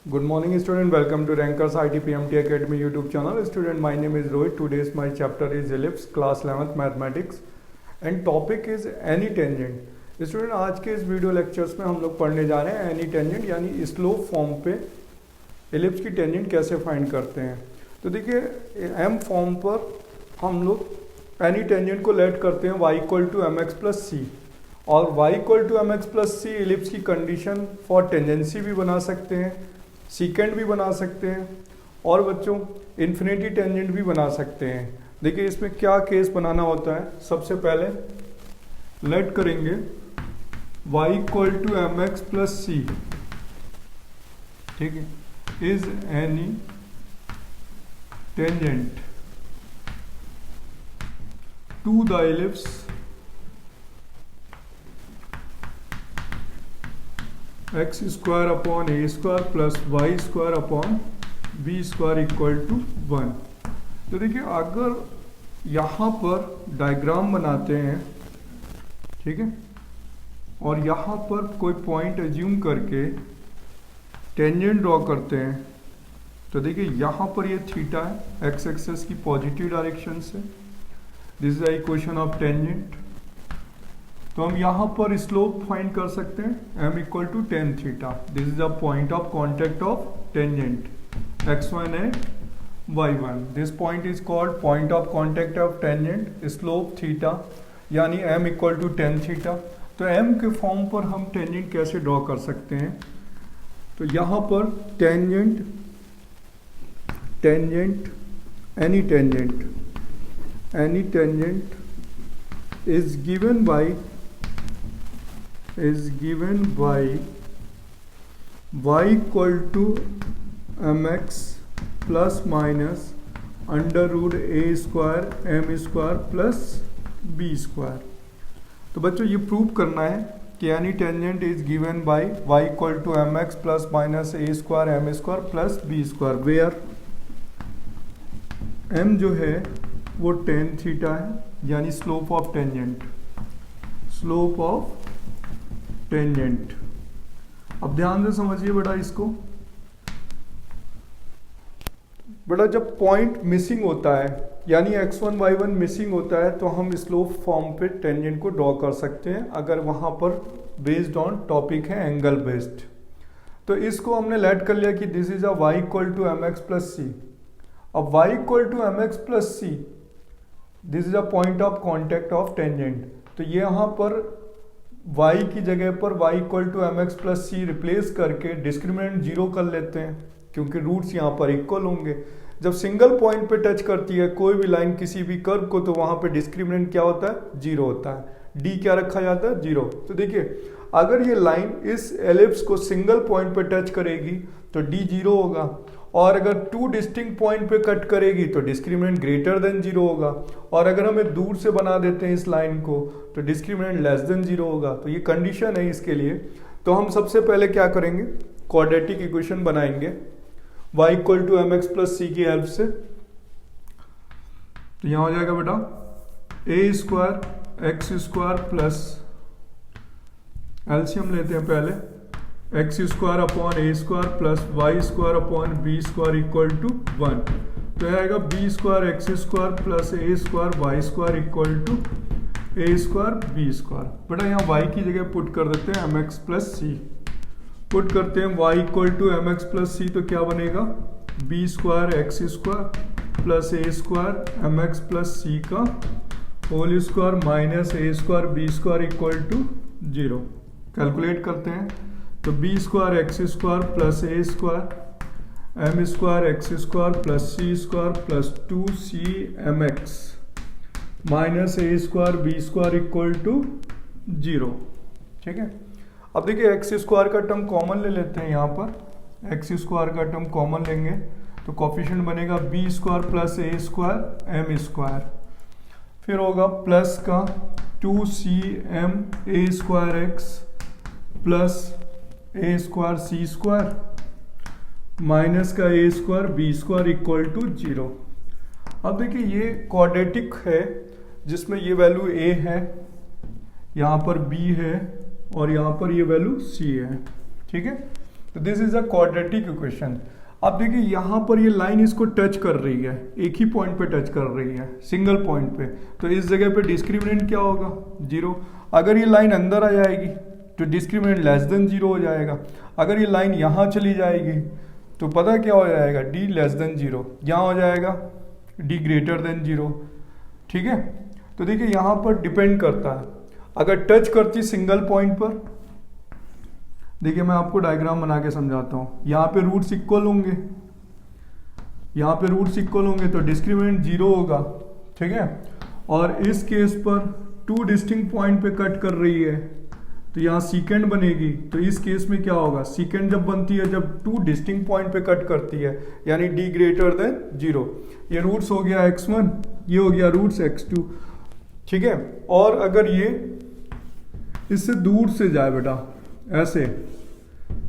Good morning student, welcome to Rankers IT PMT Academy YouTube channel. Student, my name is Rohit. Today's my chapter is ellipse, class 11th mathematics and topic is any tangent. Student, आज के इस video lectures में हम लोग पढ़ने जा रहे हैं एनी टेंजेंट यानी स्लोप फॉर्म पे एलिप्स की टेंजेंट कैसे फाइंड करते हैं। तो देखिए एम फॉर्म पर हम लोग एनी टेंजेंट को लेट करते हैं y equal to M x plus C, और y equal to M x plus C ellipse की कंडीशन फॉर टेंजेंसी भी बना सकते हैं, सीकेंड भी बना सकते हैं और बच्चों इन्फिनिटी टेंजेंट भी बना सकते हैं। देखिए इसमें क्या केस बनाना होता है। सबसे पहले लेट करेंगे y equal to M x plus C, ठीक है, is any tangent to the ellipse X square upon A square plus Y square upon B square equal to 1। तो देखिए अगर यहाँ पर डायग्राम बनाते हैं, ठीक है, और यहाँ पर कोई पॉइंट एज्यूम करके टेंजेंट ड्रॉ करते हैं, तो देखिए यहाँ पर ये थीटा है एक्स एक्सेस की पॉजिटिव डायरेक्शन से, this is the equation of tangent. तो हम यहाँ पर स्लोप फाइंड कर सकते हैं m equal to tan theta, this is the point of contact of tangent x1 and y1। This point is called point of contact of tangent, slope theta यानी m equal to tan theta. तो m के form पर हम tangent कैसे draw कर सकते हैं। तो यहाँ पर any tangent is given by y equal to mx plus minus under root A square M square plus B square. तो बच्चों ये प्रूव करना है कि any tangent is given by y equal to M x plus minus A square M square plus B square, where m जो है वो tan theta है यानी स्लोप ऑफ टेंजेंट। अब ध्यान से समझिए बेटा इसको। बेटा जब पॉइंट मिसिंग होता है यानी x1 y1 मिसिंग होता है तो हम स्लोप फॉर्म पे टेंजेंट को ड्रॉ कर सकते हैं अगर वहां पर बेस्ड ऑन टॉपिक है एंगल बेस्ड। तो इसको हमने लेट कर लिया कि this is a y equal to M x plus C. अब y equal to M x plus C, this is a point of contact of tangent. तो ये यहाँ पर y की जगह पर y equal to M x plus C replace करके discriminant zero कर लेते हैं क्योंकि रूट्स यहाँ पर इक्वल होंगे। जब सिंगल पॉइंट पे टच करती है कोई भी लाइन किसी भी कर्व को तो वहाँ पे डिस्क्रिमिनेंट क्या होता है, जीरो होता है। d क्या रखा जाता है, जीरो। तो देखिए अगर ये लाइन इस एलिप्स को सिंगल पॉइंट पे टच करेगी तो d जीरो होगा, और अगर टू डिस्टिंक्ट पॉइंट पे कट करेगी तो डिस्क्रिमिनेंट ग्रेटर देन जीरो होगा, और अगर हमें दूर से बना देते हैं इस लाइन को तो डिस्क्रिमिनेंट लेस देन जीरो होगा। तो ये कंडीशन है इसके लिए। तो हम सबसे पहले क्या करेंगे, क्वाड्रेटिक इक्वेशन बनाएंगे y equal to M x plus C की हेल्प से। तो यहां हो जाएगा बेटा A square X square plus LCM लेते हैं पहले, X square upon A square plus Y square upon B square equal to 1। तो यह आएगा B square X square plus A square Y square equal to A square B square. बेटा यहाँ Y की जगह पुट कर देते हैं M x plus C, put करते हैं Y equal to M x plus C. तो क्या बनेगा, B square X square plus A square M x plus C का whole square minus A square B square equal to 0। Calculate करते हैं तो B square X square plus A square M square X square plus C square plus 2c M x minus A square B square equal to 0, ठीक है। अब देखिए X square का term common ले लेते हैं, यहाँ पर एक्स स्क्वायर का टर्म कॉमन लेंगे तो कोफिशिएंट बनेगा B square plus A square M square, फिर होगा प्लस का 2c M A square X plus A square C square minus का A square B square equal to 0। अब देखिए ये क्वाड्रेटिक है जिसमें ये वैल्यू ए है, यहाँ पर बी है और यहाँ पर ये वैल्यू सी है, ठीक है। तो this is a quadratic equation. अब देखिए यहाँ पर ये लाइन इसको टच कर रही है, एक ही पॉइंट पे टच कर रही है, सिंगल पॉइंट पे, तो इस जगह पे डिस्क्रिमिनेंट क्या होगा, 0। अगर ये लाइन अंदर आ जाएगी तो डिस्क्रिमिनेंट लेस देन 0 हो जाएगा। अगर ये लाइन यहाँ चली जाएगी तो पता क्या हो जाएगा, d लेस देन 0, यहाँ हो जाएगा d ग्रेटर देन 0। ठीक है, तो देखिए यहाँ पर डिपेंड करता है, अगर टच करती सिंगल पॉइंट पर, देखिए मैं आपको डायग्राम बना के समझाता हूँ, यहाँ पे रूट्स इक्वल होंगे, यहाँ पे रूट्स इक्वल होंगे तो डिस्क्रिमिनेंट 0 होगा। ठीक है, और इस केस पर 2 डिस्टिंक्ट पॉइंट पे कट कर रही है तो यहाँ सीकेंड बनेगी, तो इस केस में क्या होगा, सीकेंड जब बनती है जब 2 डिस्टिंक्ट पॉइंट पे कट करती है, यानी d ग्रेटर देन 0। ये रूट्स हो गया x1, ये हो गया रूट्स x2। ठीक है, और अगर ये इससे दूर से जाए बेटा ऐसे,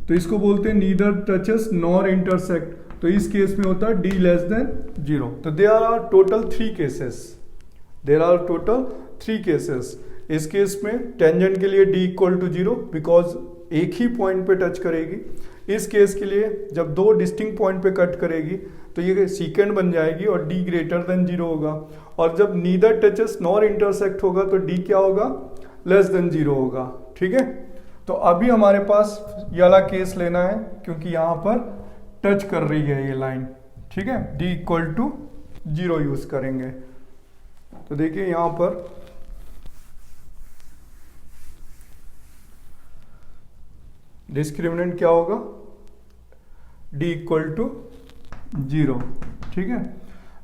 तो इसको बोलते हैं नीदर टचेस नॉर इंटरसेक्ट, तो इस केस में होता है d लेस देन 0। तो there are total 3 cases, there are total 3 cases. इस केस में टेंजेंट के लिए d इक्वल टू 0 बिकॉज एक ही पॉइंट पे टच करेगी। इस केस के लिए जब 2 डिस्टिंक्ट पॉइंट पे कट करेगी तो ये सीकेंड बन जाएगी और d ग्रेटर देन 0 होगा, और जब नीदर टचेस नॉर इंटरसेक्ट होगा तो d क्या होगा, लेस देन 0 होगा। ठीक है, तो अभी हमारे पास ये वाला केस लेना है क्योंकि यहाँ पर टच कर रही है ये लाइन। ठीक है, d इक्वल टू 0 यूज करेंगे। तो देखिए यहाँ पर डिस्क्रिमिनेंट क्या होगा, d इक्वल टू 0। ठीक है,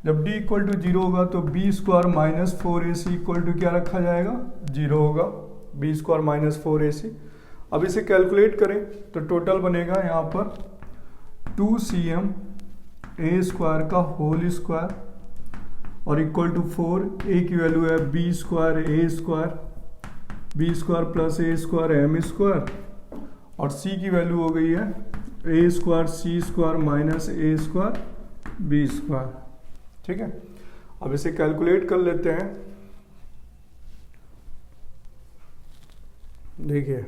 जब d इक्वल टू 0 होगा तो b square minus 4ac equal to क्या रखा जाएगा, 0 होगा, b स्क्वायर माइनस 4ac। अब इसे कैलकुलेट करें तो टोटल बनेगा यहाँ पर 2cm a स्क्वायर का होल स्क्वायर और इक्वल टू 4, a की वैल्यू है b square plus a square m square, और c की वैल्यू हो गई है a square c square minus a square b square. ठीक है, अब इसे कैलकुलेट कर लेते हैं। देखिए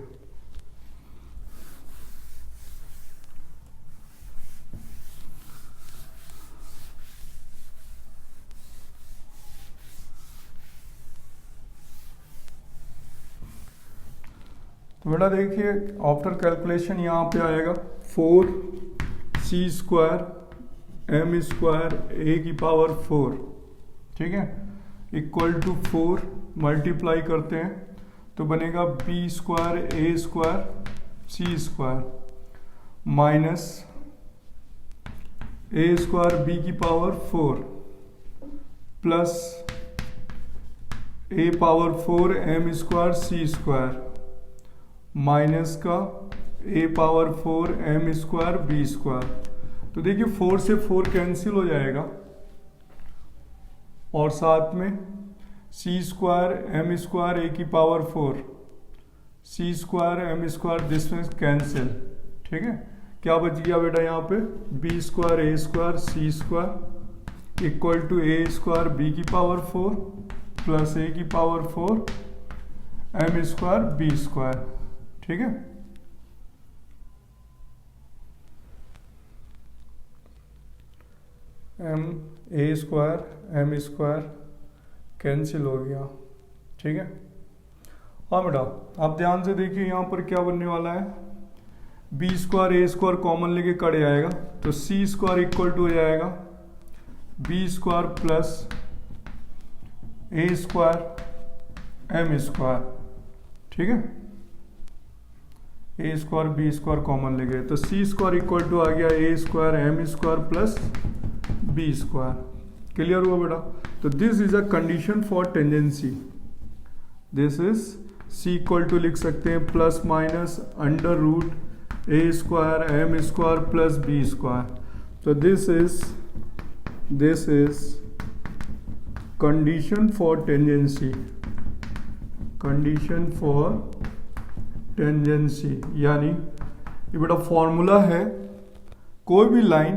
तो बेटा देखिए आफ्टर कैलकुलेशन यहाँ पे आएगा 4c square m square a की पावर 4। ठीक है, इक्वल टू 4 मल्टीप्लाई करते हैं तो बनेगा b square a square c square minus a square b की power 4 plus a power 4 m square c square minus का a power 4 m square b square. तो देखिए 4 से 4 कैंसिल हो जाएगा और साथ में c square m square a की power 4 c square m square this में कैंसिल। ठीक है, क्या बच गया बेटा यहाँ पे, b square a square c square equal to a square b की पावर 4 प्लस a की power 4 m square b square. ठीक है, a square m square cancel हो गया। ठीक है, हाँ बेटा आप ध्यान से देखिए यहाँ पर क्या बनने वाला है, b square a square common लेके कट जाएगा तो c स्क्वायर इक्वल टू हो जाएगा b square plus a square m square. ठीक है, a square b square common ले गए तो c स्क्वायर इक्वल टू आ गया a square m square plus b square. Clear हुआ बेटा, तो this is a condition for tangency, this is c equal to लिख सकते हैं plus minus under root a square m square plus b square. तो this is condition for tangency, condition for tangency, यानी ये बेटा फॉर्मूला है, कोई भी लाइन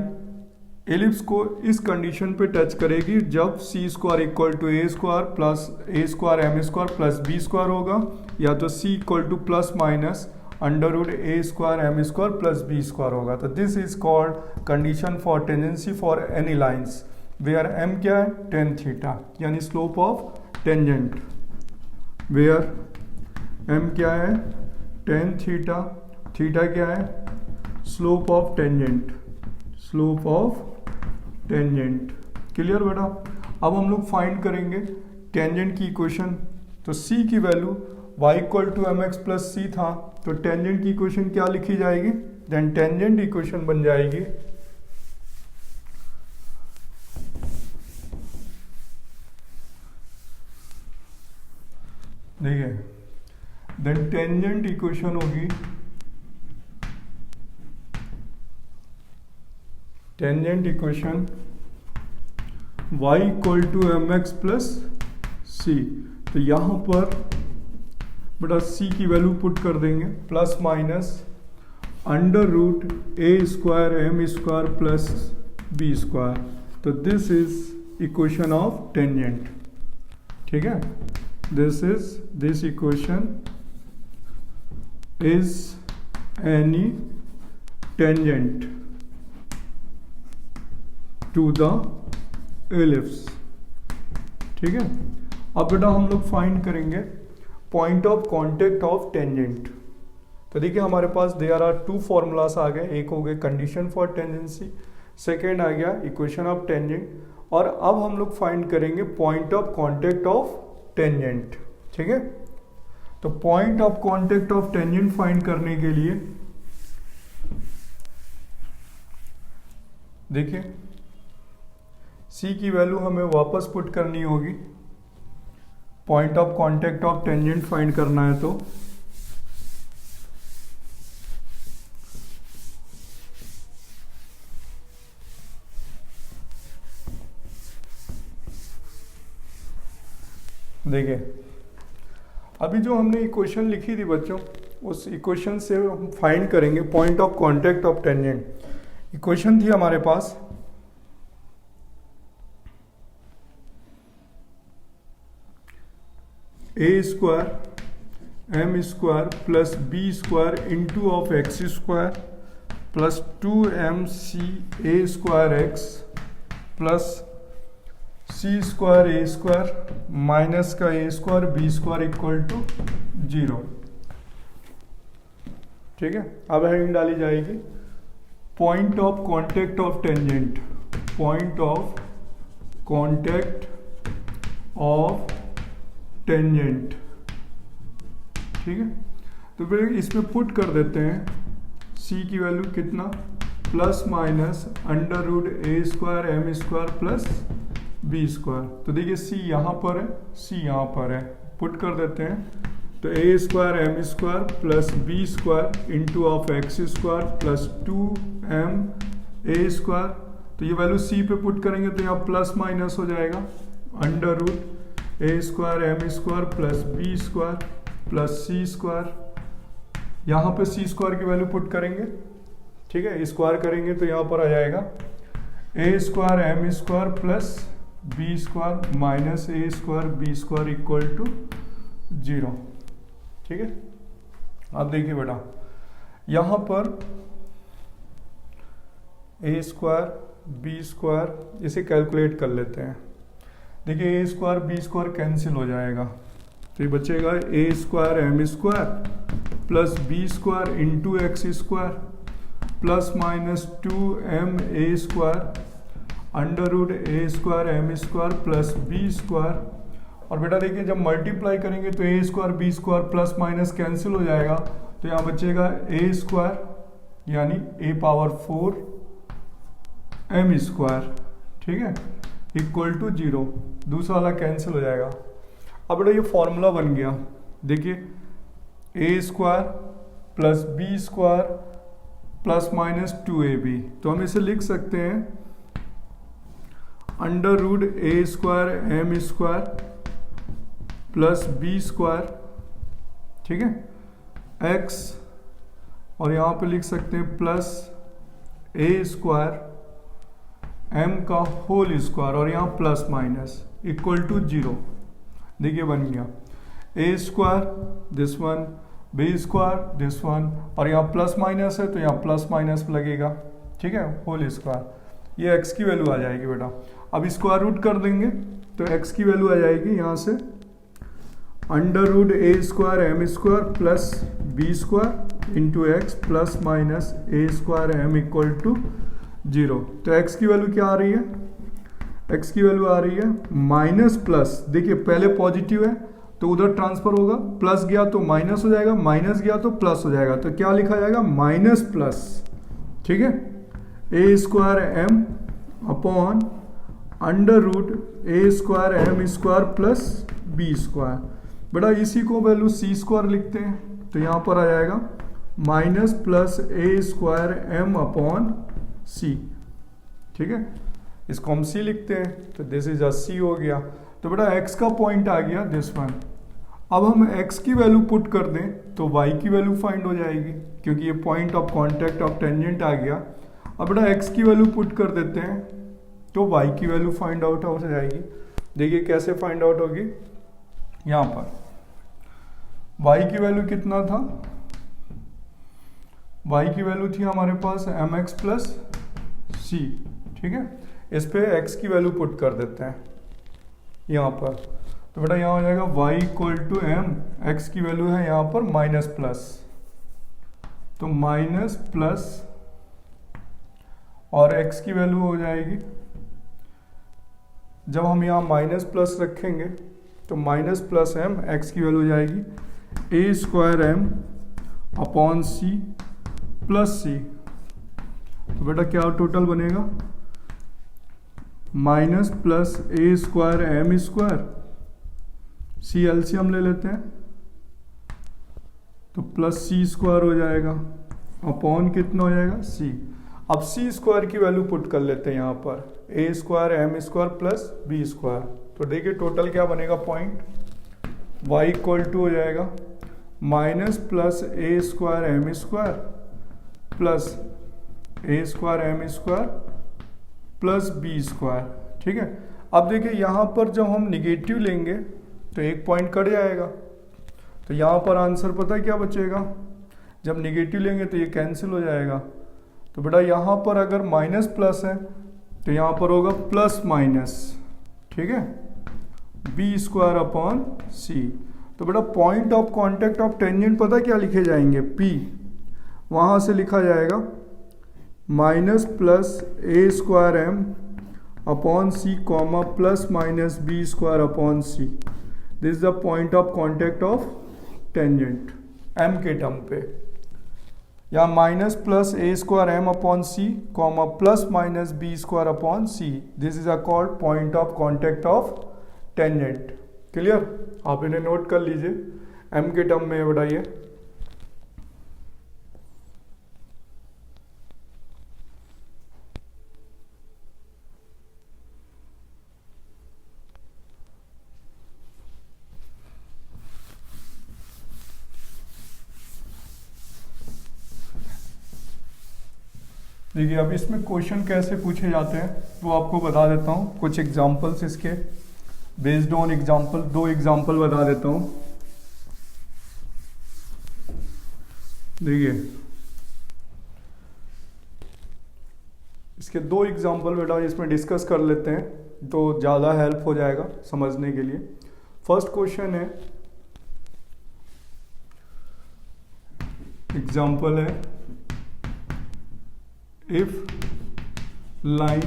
एलिप्स को इस कंडीशन पे टच करेगी जब c square equal to a square plus a square m square plus b square होगा, या तो c equal to plus minus under root A square M square plus B square होगा। तो this is called condition for tangency for any lines where M क्या है, tan theta, यानी slope of tangent where M क्या है, tan theta, theta क्या है, slope of tangent, slope of tangent. Clear बेटा। अब हम लोग फाइंड करेंगे टेंजेंट की इक्वेशन। तो c की value y equal to M x plus C था, तो टेंजेंट की इक्वेशन क्या लिखी जाएगी, देन टेंजेंट इक्वेशन बन जाएगी देखिए, देन टेंजेंट इक्वेशन होगी, tangent equation y equal to M x plus C. तो यहाँ पर बेटा c की वैल्यू पुट कर देंगे plus minus under root A square M square plus B square. तो this is equation of tangent. ठीक है, this equation is any tangent to the ellipse. ठीक है, अब बेटा हम लोग फाइंड करेंगे point of contact of tangent. तो देखिए हमारे पास देयर आर टू फॉर्मूलास आ गए, एक हो गए कंडीशन फॉर टेंजेंसी, सेकेंड आ गया इक्वेशन ऑफ टेंजेंट, और अब हम लोग फाइंड करेंगे point of contact of tangent. ठीक है, तो point of contact of tangent find करने के लिए देखिए c की वैल्यू हमें वापस पुट करनी होगी, point of contact of tangent find करना है। तो देखिए अभी जो हमने इक्वेशन लिखी थी बच्चों, उस इक्वेशन से हम फाइंड करेंगे point of contact of tangent. Equation थी हमारे पास A square M square plus B square into of X square plus 2mc A square X plus C square A square minus का A square B square equal to 0। ठीक है, अब heading डाली जाएगी point of contact of tangent, point of contact of tangent. ठीक है, तो फिर इसमें पुट कर देते हैं c की वैल्यू कितना, plus minus under root A square M square plus B square. तो देखिए c यहाँ पर है, c यहाँ पर है, पुट कर देते हैं। तो A square M square plus B square into of X square plus 2m A square. तो ये वैल्यू c पे पुट करेंगे तो यहाँ प्लस माइनस हो जाएगा, under root A square M square plus B square plus C square. यहाँ पे सी स्क्वायर की वैल्यू पुट करेंगे। ठीक है, स्क्वायर करेंगे तो यहाँ पर आ जाएगा A square M square plus B square minus A square B square equal to 0। ठीक है, अब देखिए बेटा यहाँ पर ए स्क्वायर बी स्क्वायर इसे कैलकुलेट कर लेते हैं। देखिए A square B square cancel हो जाएगा, तो ये बचेगा A square M square plus B square into X square plus minus 2m A square under root A square M square plus B square. और बेटा देखिए जब मल्टीप्लाई करेंगे तो A square B square plus minus cancel हो जाएगा, तो यहाँ बचेगा ए स्क्वायर यानी ए पावर 4 एम स्क्वायर। ठीक है, इक्वल टू 0, दूसरा वाला कैंसिल हो जाएगा। अब बेटा ये फॉर्मूला बन गया, देखिए A square plus B square plus minus 2ab। तो हम इसे लिख सकते हैं under root A square M square plus B square. ठीक है, x, और यहाँ पे लिख सकते हैं प्लस ए स्क्वायर m का होल स्क्वायर और यहाँ प्लस माइनस इक्वल टू 0। देखिए बन गया A square this one B square this one, और यहाँ प्लस माइनस है तो यहाँ प्लस माइनस लगेगा, ठीक है, होल स्क्वायर। ये x की वैल्यू आ जाएगी बेटा। अब स्क्वायर रूट कर देंगे तो x की वैल्यू आ जाएगी यहाँ से under root A square M square plus B square into X plus minus A square M equal to 0। तो x की वैल्यू क्या आ रही है, x की वैल्यू आ रही है माइनस प्लस, देखिए पहले पॉजिटिव है तो उधर ट्रांसफर होगा, प्लस गया तो माइनस हो जाएगा, माइनस गया तो प्लस हो जाएगा, तो क्या लिखा जाएगा माइनस प्लस, ठीक है, A square M upon under root A square M square plus B square. बेटा इसी को वैल्यू सी स्क्वायर लिखते हैं, तो यहाँ पर आ जाएगा minus plus A square M upon सी, ठीक है, इसको हम सी लिखते हैं, तो दिस इज अ सी हो गया। तो बेटा x का पॉइंट आ गया दिस वन। अब हम x की वैल्यू पुट कर दें तो y की वैल्यू फाइंड हो जाएगी, क्योंकि ये point of contact of tangent आ गया। अब बेटा x की वैल्यू पुट कर देते हैं तो y की वैल्यू फाइंड आउट हो जाएगी। देखिए कैसे फाइंड आउट होगी, यहाँ पर y की वैल्यू कितना था, y की वैल्यू थी हमारे पास mx प्लस सी, ठीक है, इस पे x की वैल्यू पुट कर देते हैं यहाँ पर, तो बेटा यहाँ हो जाएगा y equal to M, X की वैल्यू है यहाँ पर माइनस प्लस, तो माइनस प्लस और x की वैल्यू हो जाएगी, जब हम यहाँ माइनस प्लस रखेंगे तो माइनस प्लस एम, एक्स की वैल्यू हो जाएगी A square M upon C plus C. तो बेटा क्या टोटल बनेगा minus plus A square M square, C LCM ले लेते हैं तो प्लस सी स्क्वायर हो जाएगा अपॉन कितना हो जाएगा सी। अब सी स्क्वायर की वैल्यू पुट कर लेते हैं यहाँ पर, A square M square plus B square, तो देखिए टोटल क्या बनेगा पॉइंट, y इक्वल टू हो जाएगा minus plus A square M square plus A square M square plus B square, ठीक है। अब देखिए यहाँ पर जब हम निगेटिव लेंगे तो एक पॉइंट कट जाएगा, तो यहाँ पर आंसर पता है क्या बचेगा, जब निगेटिव लेंगे तो ये कैंसिल हो जाएगा। तो बेटा यहाँ पर अगर माइनस प्लस है तो यहाँ पर होगा प्लस माइनस, ठीक है, बी स्क्वायर अपॉन सी। तो बेटा point of contact of tangent पता क्या लिखे जाएंगे, P, वहाँ से लिखा जाएगा minus plus A square M upon C comma plus minus B square upon C. This is the point of contact of tangent m के टर्म पे, या minus plus A square M upon C comma plus minus B square upon C. This is a called point of contact of tangent. Clear, आप इन्हें note कर लीजिए, m के term में बताइए। देखिए अब इसमें क्वेश्चन कैसे पूछे जाते हैं वो आपको बता देता हूँ, कुछ एग्जांपल्स इसके बेस्ड ऑन एग्जांपल, दो एग्जांपल बता देता हूँ। देखिए इसके दो एग्जांपल बेटा इसमें डिस्कस कर लेते हैं तो ज़्यादा हेल्प हो जाएगा समझने के लिए। फर्स्ट क्वेश्चन है, एग्जांपल है, if line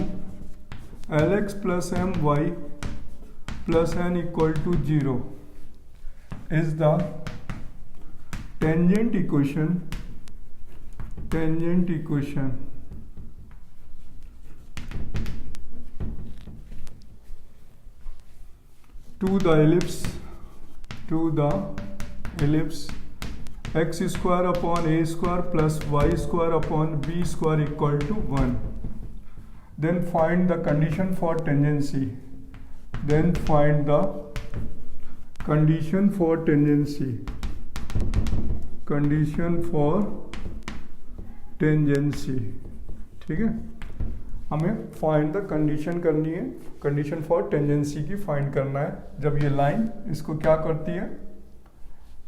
lx plus my plus n equal to 0 is the tangent equation to the ellipse x square upon a square plus y square upon b square equal to 1. Then find the condition for tangency. ठीक है, हमें find the condition करनी है, condition for tangency की find करना है। जब ये लाइन इसको क्या करती है,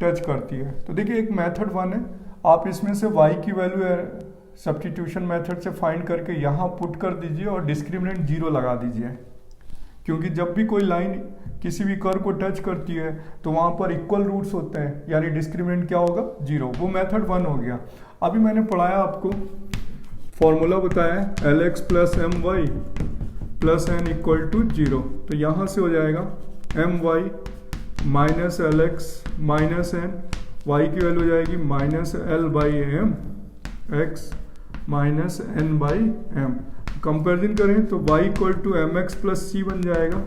टच करती है। तो देखिए एक मेथड 1 है, आप इसमें से y की वैल्यू सब्स्टिट्यूशन मेथड से फाइंड करके यहाँ पुट कर दीजिए और डिस्क्रिमिनेंट 0 लगा दीजिए, क्योंकि जब भी कोई लाइन किसी भी कर्व को टच करती है तो वहाँ पर इक्वल रूट्स होते हैं, यानी डिस्क्रिमिनेंट क्या होगा 0। वो मेथड 1 हो गया। अभी मैंने पढ़ाया आपको, फॉर्मूला बताया है l x plus m y plus n equal to 0। तो यहाँ से हो जाएगा m y minus l x minus n, y की वैल्यू हो जाएगी minus l by m x minus n by m. Comparison करें तो y equal to M x plus c बन जाएगा,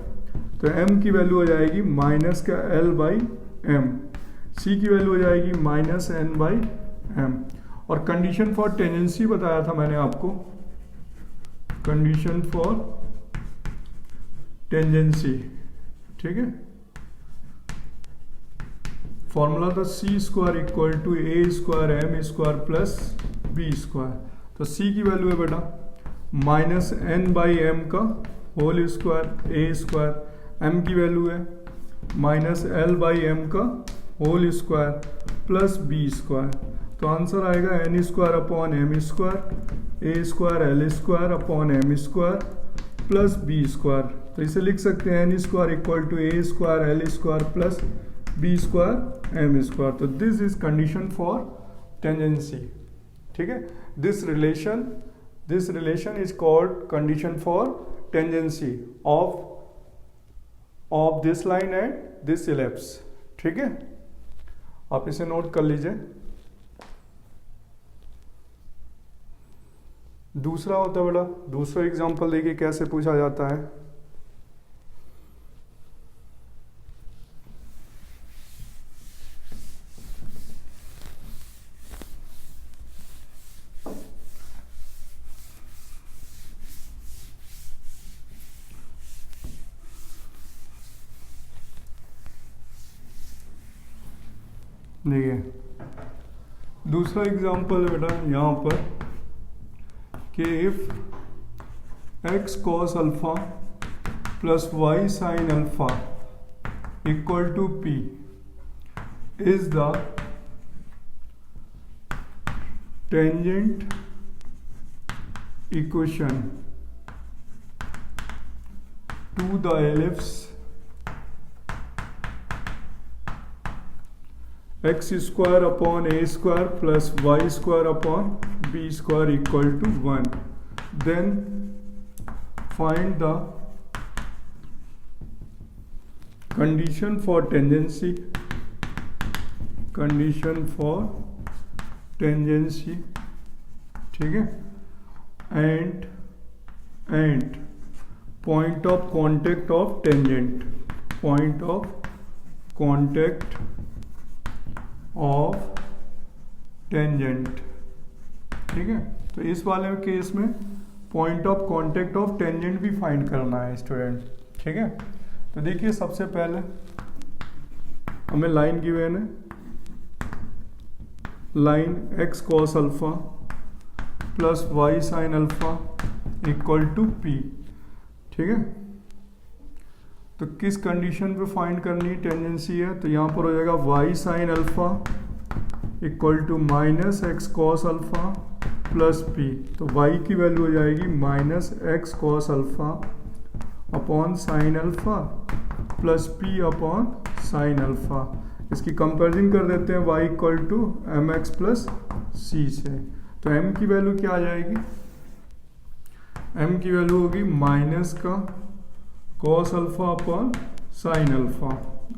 तो m की वैल्यू हो जाएगी माइनस का l बाई एम, c की वैल्यू हो जाएगी माइनस n बाई एम। और कंडीशन फॉर टेंजेंसी बताया था मैंने आपको, कंडीशन फॉर टेंजेंसी, ठीक है। फॉर्मूला था c square equal to A square M square plus B square. तो c की वैल्यू है बेटा माइनस एन बाई एम का होल स्क्वायर ए स्क्वायर, एम की वैल्यू है माइनस एल बाई एम का whole square plus B square. तो answer आएगा n square upon m square ए square l square upon m square plus B square. तो इसे लिख सकते हैं n square equal to A square l square plus B square M square. तो this is condition for tangency, ठीक है। This relation is called condition for tangency of this line and this ellipse, ठीक है। आप इसे note कर लीजिए। दूसरा होता है बेटा, दूसरा एग्जांपल देखिए कैसे पूछा जाता है। देखिए दूसरा एग्जांपल है बेटा यहाँ पर कि if X cos alpha plus Y sine alpha equal to P is the tangent equation to the ellipse X square upon A square plus Y square upon B square equal to 1, then find the condition for tangency, condition for tangency, ठीक है, and point of contact of tangent, point of contact of tangent, ठीक है। तो इस वाले case में point of contact of tangent भी find करना है स्टूडेंट, ठीक है। तो देखिए सबसे पहले हमें लाइन गिवन है, line X cos alpha plus Y sine alpha equal to P, ठीक है। तो किस कंडीशन पे फाइंड करनी टेंजेंसी है, तो यहाँ पर हो जाएगा y sine alpha equal to minus x cos alpha plus p. तो वाई की वैल्यू हो जाएगी minus x cos alpha upon sine alpha plus p upon sine alpha. इसकी कंपेरिजन कर देते हैं Y equal to M x plus c से। तो एम की वैल्यू क्या आ जाएगी, एम की वैल्यू होगी माइनस का cos alpha upon sine alpha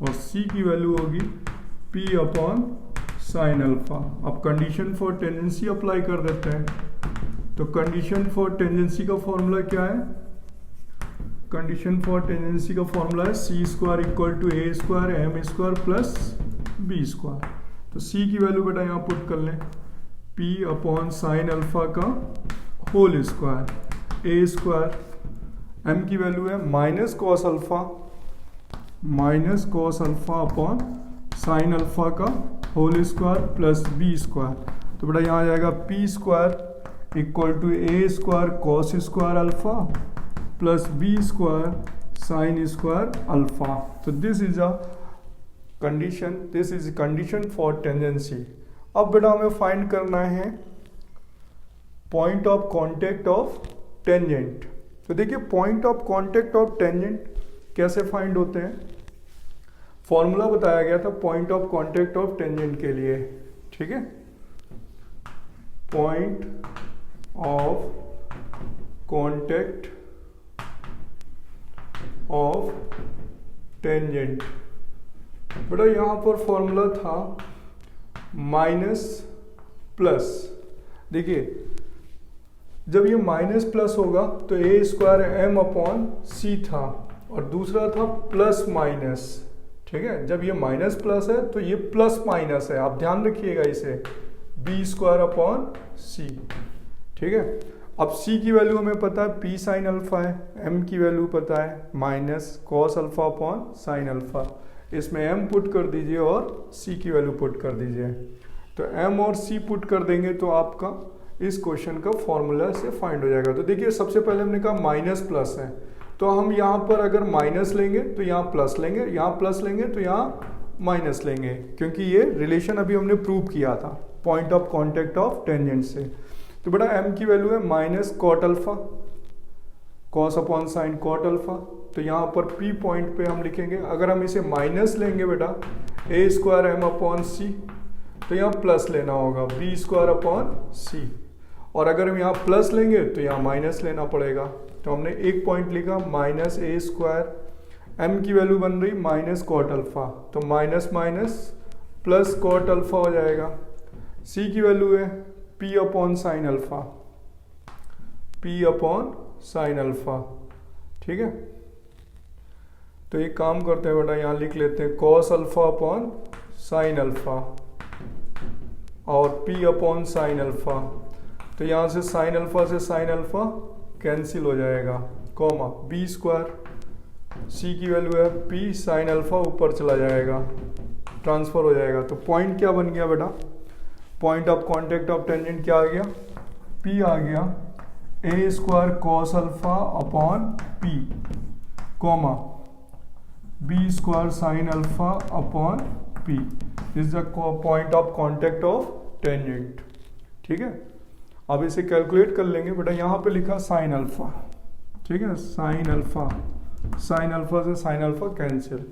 और सी की वैल्यू होगी पी अपॉन साइन अल्फा। अब कंडीशन फॉर टेंजेंसी अप्लाई कर देते हैं। तो कंडीशन फॉर टेंजेंसी का फॉर्मूला क्या है, कंडीशन फॉर टेंजेंसी का फॉर्मूला है सी square equal to A square M square plus B square. तो सी की वैल्यू बेटा यहाँ पुट कर लें पी अपॉन साइन अल्फा का होल स्क्वायर, ए स्क्वायर, एम की वैल्यू है minus cos alpha upon sine alpha का whole square plus B square. तो बेटा यहाँ आ जाएगा p square equal to A square cos square alpha plus B square sine square alpha. तो this is a condition, this is condition for tangency. अब बेटा हमें फाइंड करना है point of contact of tangent. तो देखिए point of contact of tangent कैसे find होते हैं, फॉर्मूला बताया गया था point of contact of tangent के लिए, ठीक है। Point of contact of tangent, बेटा यहां पर फॉर्मूला था माइनस प्लस। देखिए जब ये माइनस प्लस होगा तो ए स्क्वायर एम अपॉन सी था, और दूसरा था प्लस माइनस, ठीक है। जब ये माइनस प्लस है तो ये प्लस माइनस है, आप ध्यान रखिएगा इसे, बी स्क्वायर अपॉन सी, ठीक है। अब c की वैल्यू हमें पता है p साइन अल्फा है, m की वैल्यू पता है minus cos alpha upon sine alpha, इसमें m पुट कर दीजिए और c की वैल्यू पुट कर दीजिए। तो m और c पुट कर देंगे तो आपका इस क्वेश्चन का फॉर्मूला से फाइंड हो जाएगा। तो देखिए सबसे पहले हमने कहा माइनस प्लस है, तो हम यहाँ पर अगर माइनस लेंगे तो यहाँ प्लस लेंगे, यहाँ प्लस लेंगे तो यहाँ माइनस लेंगे, क्योंकि ये रिलेशन अभी हमने प्रूव किया था point of contact of tangent से। तो बेटा m की वैल्यू है minus cot alpha, cos upon sine cot alpha, तो यहाँ पर p पॉइंट पे हम लिखेंगे। अगर हम इसे माइनस लेंगे बेटा a square M upon C, तो यहाँ प्लस लेना होगा b स्क्वायर अपॉन सी, और अगर हम यहाँ प्लस लेंगे तो यहाँ माइनस लेना पड़ेगा। तो हमने एक पॉइंट लिखा माइनस ए स्क्वायर, m की वैल्यू बन रही माइनस कॉट अल्फा, तो minus minus plus cot alpha हो जाएगा। c की वैल्यू है p upon sine alpha, p upon sine alpha, ठीक है। तो एक काम करते हैं बेटा, यहाँ लिख लेते हैं cos alpha upon sine alpha और p अपॉन साइन अल्फा। तो यहाँ से साइन अल्फा कैंसिल हो जाएगा, कॉमा b स्क्वायर, c की वैल्यू है p साइन अल्फा ऊपर चला जाएगा, ट्रांसफर हो जाएगा। तो पॉइंट क्या बन गया बेटा, point of contact of tangent क्या आ गया, p आ गया a square cos alpha upon p, comma b square sine alpha upon p is the point of contact of tangent, ठीक है। अब इसे कैलकुलेट कर लेंगे बेटा, यहाँ पे लिखा साइन अल्फा, ठीक है, साइन अल्फा से साइन अल्फा कैंसिल।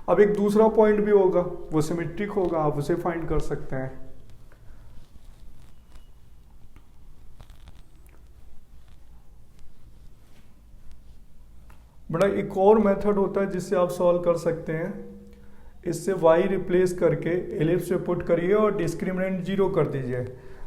अब एक दूसरा पॉइंट भी होगा, वो सिमेट्रिक होगा, आप उसे फाइंड कर सकते हैं। बड़ा एक और मेथड होता है जिससे आप सॉल्व कर सकते हैं, इससे y रिप्लेस करके एलिप्स पे पुट करिए और डिस्क्रिमिनेंट 0 कर दीजिए।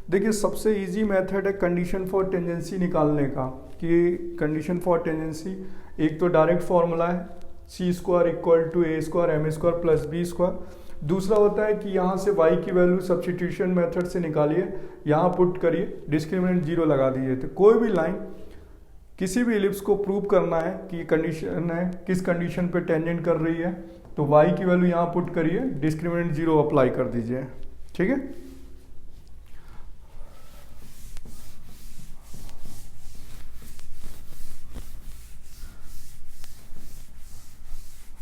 देखिए सबसे इजी मेथड है कंडीशन फॉर टेंजेंसी निकालने का, कि कंडीशन फॉर टेंजेंसी एक तो डायरेक्ट फॉर्मूला है सी square equal to A square M square plus B square. दूसरा होता है कि यहाँ से y की वैल्यू सब्स्टिट्यूशन मेथड से निकालिए, यहाँ पुट करिए, डिस्क्रिमिनेंट 0 लगा दीजिए। तो कोई भी लाइन किसी भी एलिप्स को प्रूव करना है कि कंडीशन है किस कंडीशन पे टेंजेंट कर रही है, तो y की वैल्यू यहाँ पुट करिए, डिस्क्रिमिनेंट 0 अप्लाई कर दीजिए, ठीक है।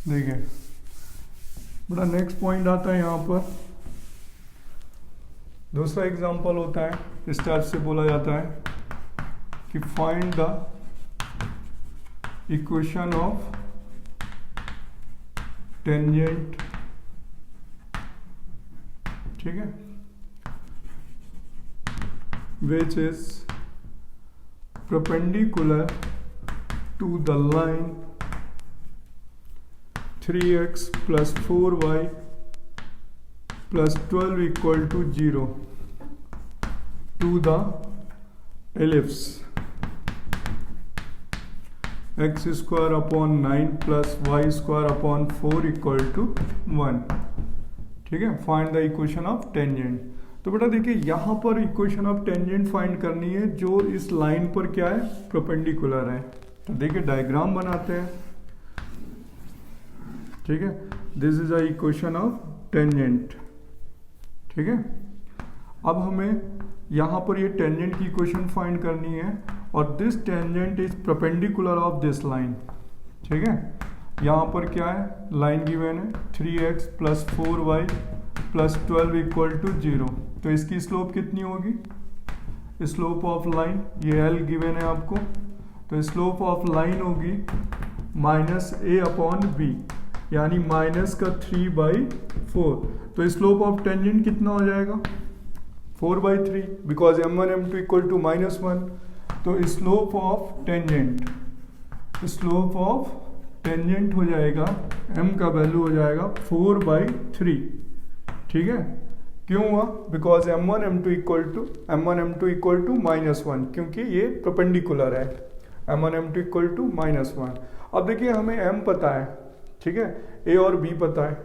देखिए बड़ा नेक्स्ट पॉइंट आता है, यहाँ पर दूसरा एग्जांपल होता है, इस टाइप से बोला जाता है कि find the equation of tangent, ठीक है, which is perpendicular to the line 3x plus 4y plus 12 equal to 0 to the ellipse x square upon 9 plus y square upon 4 equal to 1, ठीक है। Find the equation of tangent. तो बेटा देखिए यहाँ पर equation of tangent find करनी है जो इस लाइन पर क्या है, परपेंडिकुलर है। तो देखिए डायग्राम बनाते हैं, ठीक है, this is a equation of tangent, ठीक है। अब हमें यहाँ पर ये टेंजेंट की इक्वेशन फाइंड करनी है, और this tangent is perpendicular of this line, ठीक है। यहाँ पर क्या है, लाइन गिवन है 3x plus 4y plus 12 equal to 0। तो इसकी स्लोप कितनी होगी, स्लोप ऑफ लाइन, ये l गिवन है आपको, तो स्लोप ऑफ लाइन होगी माइनस a अपॉन b, यानी माइनस का 3/4। तो स्लोप ऑफ टेंजेंट कितना हो जाएगा 4/3, because m1 m2 equal to -1। तो स्लोप ऑफ टेंजेंट हो जाएगा, m का वैल्यू हो जाएगा 4/3। ठीक है, क्यों हुआ, because m1 m2 equal to -1, क्योंकि ये परपेंडिकुलर है, m1 m2 इक्वल टू -1। अब देखिए हमें m पता है, ठीक है, a और b पता है,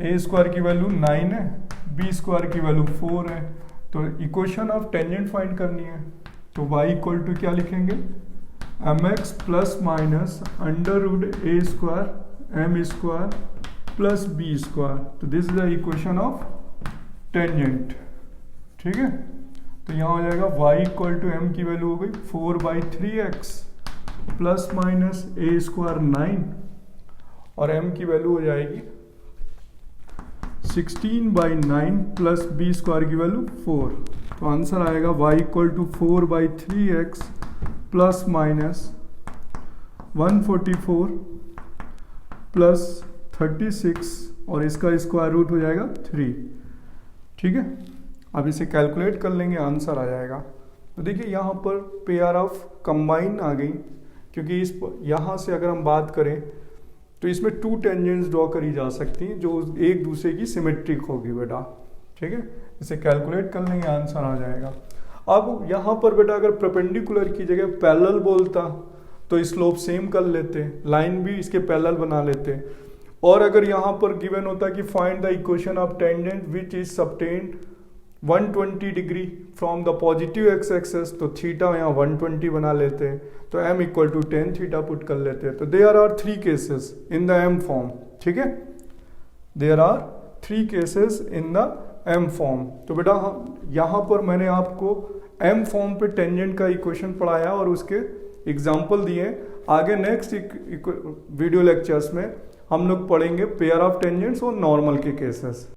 a स्क्वायर की वैल्यू 9 है, b स्क्वायर की वैल्यू 4 है। तो इक्वेशन ऑफ टेंजेंट फाइंड करनी है, तो y इक्वल टू क्या लिखेंगे, mx plus minus under root a square m square plus b square. तो this is the equation of tangent. ठीक है, तो यहाँ हो जाएगा y इक्वल टू m की वैल्यू हो गई 4/3x plus minus a square 9 और m की वैल्यू हो जाएगी 16/9 प्लस b स्क्वायर की वैल्यू 4। तो आंसर आएगा y equal to 4/3x plus minus 144 plus 36 और इसका स्क्वायर रूट हो जाएगा 3। ठीक है, अब इसे कैलकुलेट कर लेंगे, आंसर आ जाएगा। तो देखिए यहाँ पर पेयर ऑफ कंबाइन आ गई, क्योंकि इस यहाँ से अगर हम बात करें तो इसमें 2 टेंजेंट्स ड्रॉ करी जा सकती हैं जो एक दूसरे की सिमेट्रिक होगी बेटा। ठीक है, इसे कैलकुलेट कर लेंगे, आंसर आ जाएगा। अब यहाँ पर बेटा अगर परपेंडिकुलर की जगह पैरेलल बोलता तो स्लोप सेम कर लेते, लाइन भी इसके पैरेलल बना लेते। और अगर यहाँ पर गिवन होता कि find the equation of tangent which is subtend 120 degree from the positive x axis, तो थीटा यहाँ 120 बना लेते, तो m equal to 10 theta put कर लेते। तो there are 3 cases in the m form. ठीक है, there are 3 cases in the m form. तो बेटा यहाँ पर मैंने आपको m फॉर्म पे टेंजेंट का इक्वेशन पढ़ाया और उसके एग्जाम्पल दिए। आगे नेक्स्ट वीडियो लेक्चर्स में हम लोग पढ़ेंगे पेयर ऑफ टेंजेंट्स और नॉर्मल के केसेस।